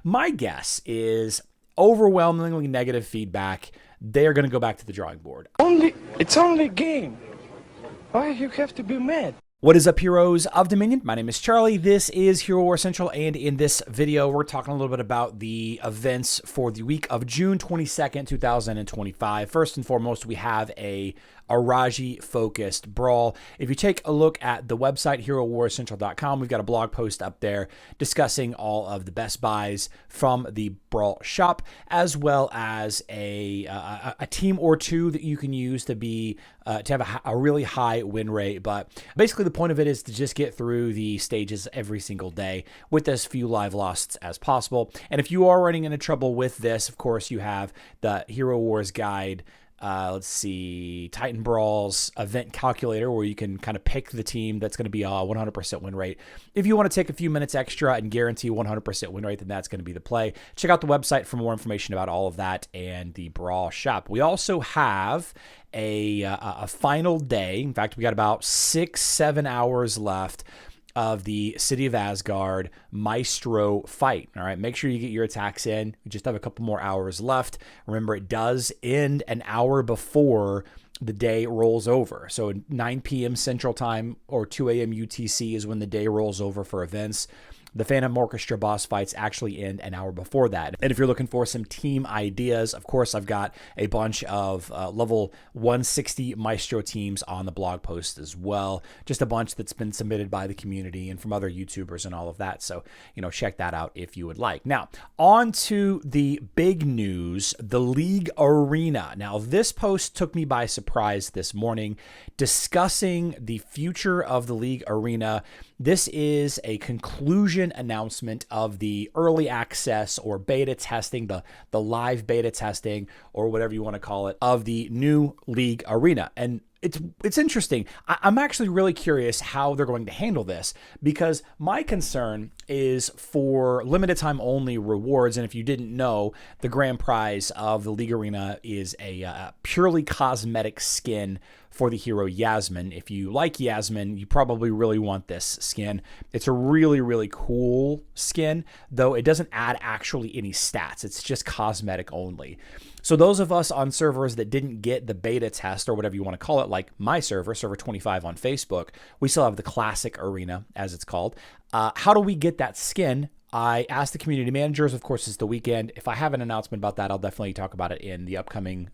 my guess is overwhelmingly negative feedback. They're going to go back to the drawing board. It's only a game. Why you have to be mad? What is up, heroes of Dominion? My name is Charlie. This is Hero War Central, and in this video, we're talking a little bit about the events for the week of June 22nd, 2025. First and foremost, we have a Araji-focused brawl. If you take a look at the website, herowarcentral.com, we've got a blog post up there discussing all of the best buys from the brawl shop, as well as a team or two that you can use to be to have a really high win rate. But basically, the point of it is to just get through the stages every single day with as few live losts as possible. And if you are running into trouble with this, of course, you have the Hero Wars guide. Let's see, Titan Brawls event calculator, where you can kind of pick the team that's going to be a 100% win rate. If you want to take a few minutes extra and guarantee 100% win rate, then that's going to be the play. Check out the website for more information about all of that and the brawl shop. We also have a final day. In fact, we got about 6-7 hours left of the City of Asgard Maestro fight. All right, make sure you get your attacks in. We just have a couple more hours left. Remember, it does end an hour before the day rolls over. So 9 p.m. Central Time or 2 a.m. UTC is when the day rolls over for events. The Phantom Orchestra boss fights actually end an hour before that. And if you're looking for some team ideas, of course, I've got a bunch of level 160 Maestro teams on the blog post as well. Just a bunch that's been submitted by the community and from other YouTubers and all of that. So, check that out if you would like. Now, on to the big news, the League Arena. Now, this post took me by surprise this morning, discussing the future of the League Arena. This is a conclusion announcement of the early access or beta testing, the live beta testing, or whatever you want to call it, of the new League Arena. And it's interesting. I'm actually really curious how they're going to handle this, because my concern is for limited time only rewards. And if you didn't know, the grand prize of the League Arena is a purely cosmetic skin for the hero Yasmin. If you like Yasmin, you probably really want this skin. It's a really, really cool skin, though it doesn't add actually any stats. It's just cosmetic only. So those of us on servers that didn't get the beta test, or whatever you want to call it, like my server, server 25 on Facebook, we still have the classic arena, as it's called. How do we get that skin? I asked the community managers. Of course, it's the weekend. If I have an announcement about that, I'll definitely talk about it in the upcoming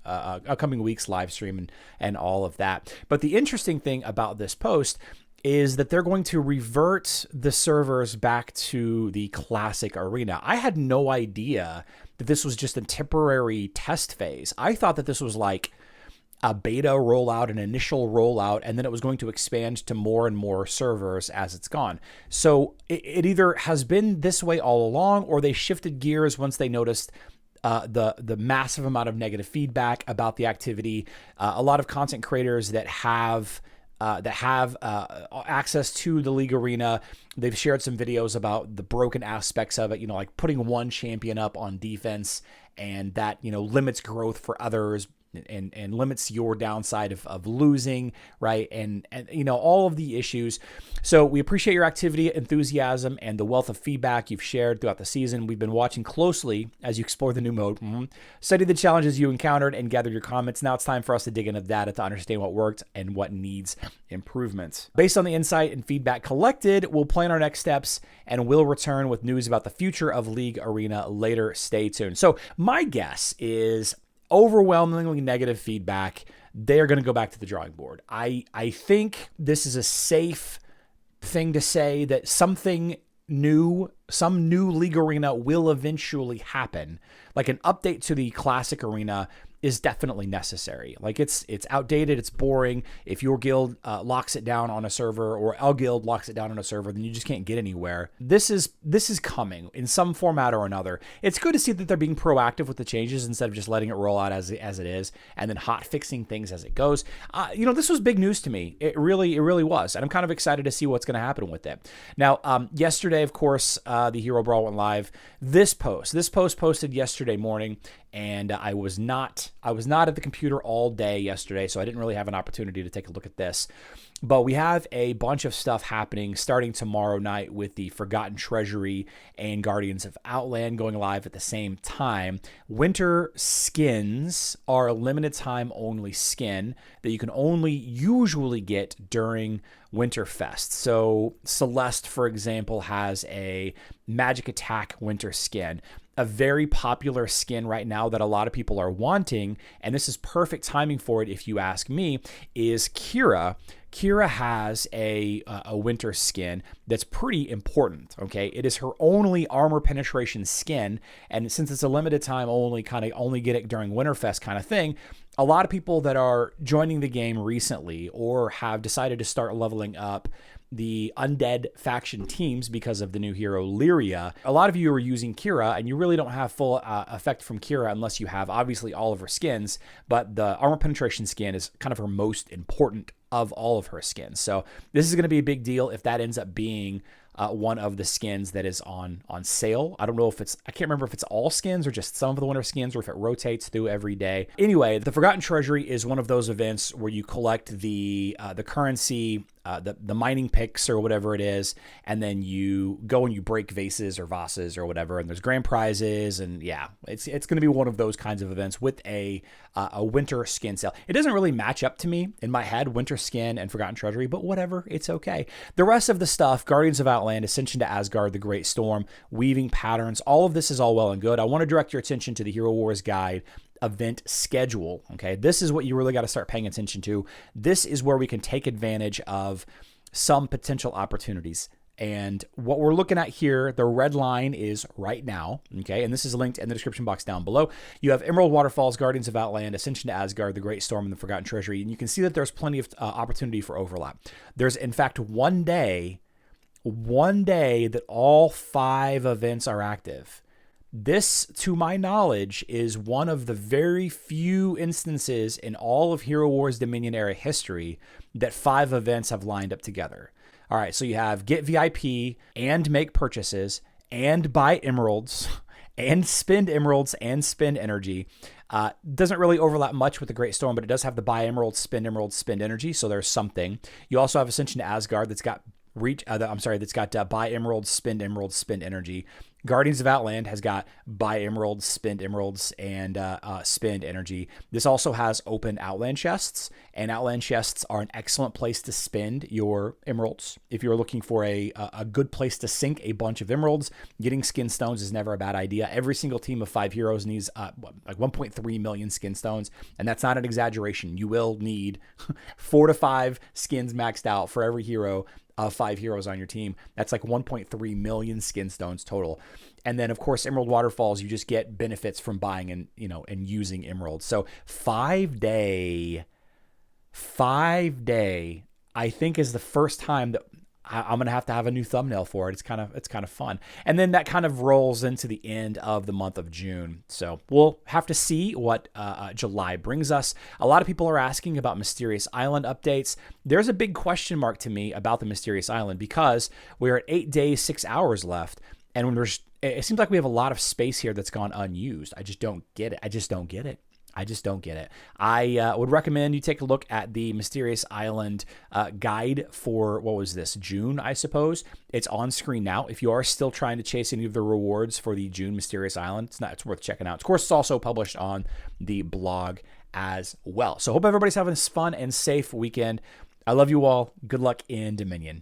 week's live stream and all of that. But the interesting thing about this post is that they're going to revert the servers back to the classic arena. I had no idea that this was just a temporary test phase. I thought that this was like a beta rollout, an initial rollout, and then it was going to expand to more and more servers as it's gone. So it either has been this way all along, or they shifted gears once they noticed the massive amount of negative feedback about the activity. A lot of content creators that have access to the League Arena, they've shared some videos about the broken aspects of it, like putting one champion up on defense, and that, limits growth for others, and limits your downside of losing, right? And all of the issues. So we appreciate your activity, enthusiasm, and the wealth of feedback you've shared throughout the season. We've been watching closely as you explore the new mode, study the challenges you encountered, and gather your comments. Now it's time for us to dig into the data to understand what worked and what needs improvements. Based on the insight and feedback collected, we'll plan our next steps, and we'll return with news about the future of League Arena later. Stay tuned. So my guess is overwhelmingly negative feedback. They're going to go back to the drawing board. I think this is a safe thing to say that some new League Arena will eventually happen. Like an update to the classic arena is definitely necessary. Like it's outdated, it's boring. If your guild locks it down on a server, or our guild locks it down on a server, then you just can't get anywhere. This is coming in some format or another. It's good to see that they're being proactive with the changes instead of just letting it roll out as it is, and then hot fixing things as it goes. This was big news to me. It really was, and I'm kind of excited to see what's going to happen with it. Now, yesterday, of course, the Hero Brawl went live. This post posted yesterday morning, and I was not I was not at the computer all day yesterday, so I didn't really have an opportunity to take a look at this. But we have a bunch of stuff happening starting tomorrow night with the Forgotten Treasury and Guardians of Outland going live at the same time. Winter skins are a limited time only skin that you can only usually get during Winterfest. So Celeste, for example, has a Magic Attack winter skin, a very popular skin right now that a lot of people are wanting, and this is perfect timing for it if you ask me, is Kira. Kira has a winter skin that's pretty important, okay? It is her only armor penetration skin, and since it's a limited time only, kind of only get it during Winterfest kind of thing, a lot of people that are joining the game recently or have decided to start leveling up the undead faction teams because of the new hero Lyria. A lot of you are using Kira, and you really don't have full effect from Kira unless you have obviously all of her skins, but the armor penetration skin is kind of her most important of all of her skins. So this is going to be a big deal if that ends up being one of the skins that is on sale. I don't know if I can't remember if it's all skins or just some of the winter skins or if it rotates through every day. Anyway, the Forgotten Treasury is one of those events where you collect the currency, the mining picks or whatever it is, and then you go and you break vases or vases or whatever, and there's grand prizes, and yeah, it's going to be one of those kinds of events with a winter skin sale. It doesn't really match up to me in my head, winter skin and Forgotten Treasury, but whatever, it's okay. The rest of the stuff, Guardians of Outland, Ascension to Asgard, The Great Storm, Weaving Patterns, all of this is all well and good. I want to direct your attention to the Hero Wars Guide event schedule. Okay, this is what you really got to start paying attention to. This is where we can take advantage of some potential opportunities. And what we're looking at here, the red line is right now, okay? And this is linked in the description box down below. You have Emerald Waterfalls, Guardians of Outland, Ascension to Asgard, The Great Storm, and the Forgotten Treasury. And you can see that there's plenty of opportunity for overlap. There's, in fact, one day that all 5 events are active. This, to my knowledge, is one of the very few instances in all of Hero Wars Dominion era history that 5 events have lined up together. All right, so you have get VIP and make purchases and buy emeralds and spend energy. Doesn't really overlap much with the Great Storm, but it does have the buy emeralds, spend energy, so there's something. You also have Ascension to Asgard that's got buy emeralds, spend energy. Guardians of Outland has got buy emeralds, spend emeralds, and spend energy. This also has open Outland chests, and Outland chests are an excellent place to spend your emeralds. If you're looking for a good place to sink a bunch of emeralds, getting skin stones is never a bad idea. Every single team of 5 heroes needs like 1.3 million skin stones, and that's not an exaggeration. You will need 4 to 5 skins maxed out for every hero of 5 heroes on your team. That's like 1.3 million skin stones total. And then of course, Emerald Waterfalls, you just get benefits from buying and using emeralds. So 5 day, I think is the first time that I'm going to have a new thumbnail for it. It's kind of fun. And then that kind of rolls into the end of the month of June. So we'll have to see what July brings us. A lot of people are asking about Mysterious Island updates. There's a big question mark to me about the Mysterious Island because we're at 8 days, 6 hours left. And it seems like we have a lot of space here that's gone unused. I just don't get it. I would recommend you take a look at the Mysterious Island guide for, what was this, June, I suppose. It's on screen now. If you are still trying to chase any of the rewards for the June Mysterious Island, it's worth checking out. Of course, it's also published on the blog as well. So hope everybody's having a fun and safe weekend. I love you all. Good luck in Dominion.